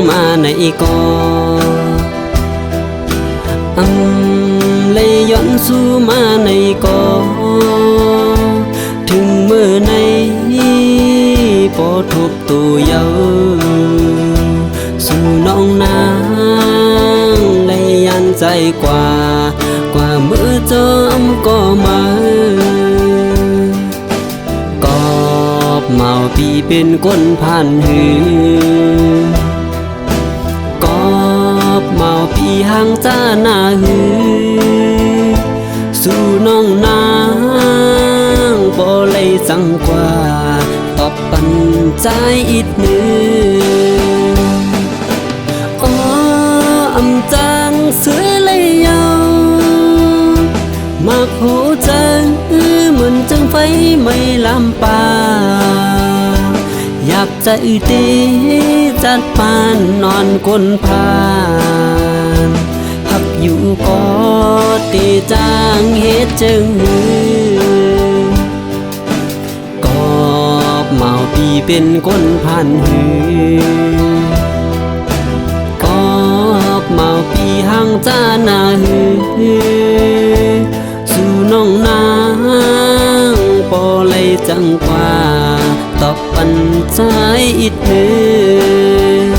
มาในก็เลยย้อนสู่มาในก็ถึงมือในพอทบตัวเยาสู่น้องนางเลยยันใจกว่ามือจอมก็มากอบเมาปีเป็นคนผ่านหือกอบเมาปีห่างจ้าหน้าหือสู่น้องนางบ่เลยสังกว่าตอบปันใจอีกหนึ่งอ๋ออำจังเสือเลยเยามักหูจังเหมือนจังไฟไม่ลำปาอยากจะอืตีจัดปานนอนคนพานหักอยู่ก็ตีจางเฮ็ดจึงก็เมาปีเป็นคนผ่านหืก็เมาปีห่างจ้าหน้าหือสู่น้องนางปอเลยจังกว่าตอบปันใจอีกหนึ่ง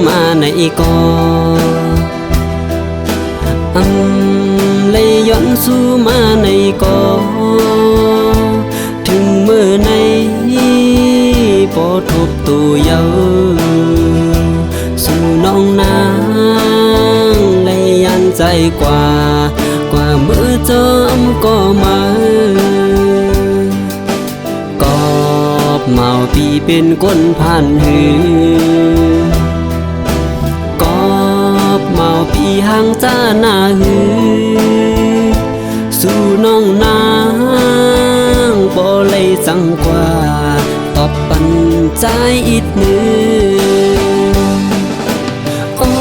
มาในก็เลยย้อนสู่มาในก็ถึงมือในพอทบตัวเยาสู่น้องนางเลยยันใจกว่ามือจอมก็มากอบเมาปีเป็นคนผ่านหือกอบเมาปีห่างจ้าหน้าหือสู่น้องนางบ่เลยสังกว่าตอบปันใจอีกหนึ่งอ๋อ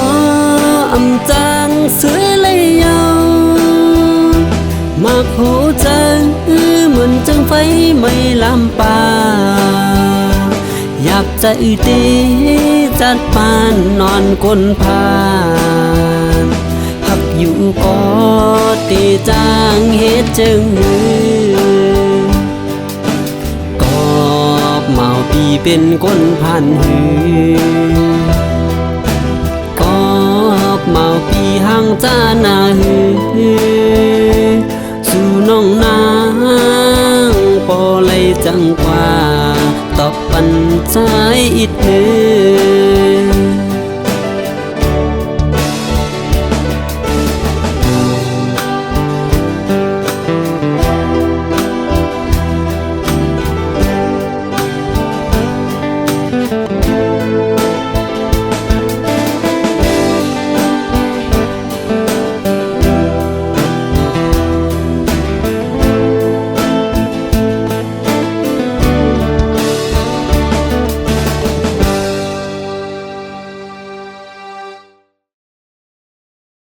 อำจังเสือเลยเยามักหูจังเหมือนจังไฟไม่ลำปาอยากจะอืตีจัดปานนอนคนพานหักอยู่ก็ตีจางเฮ็ดจึงกอบเมาปีเป็นคนผ่านหือกอบเมาปีห่างจ้าหน้าหือสู่น้องนางปอเลยจังกว่าตอบปันใจอีกหนึ่ง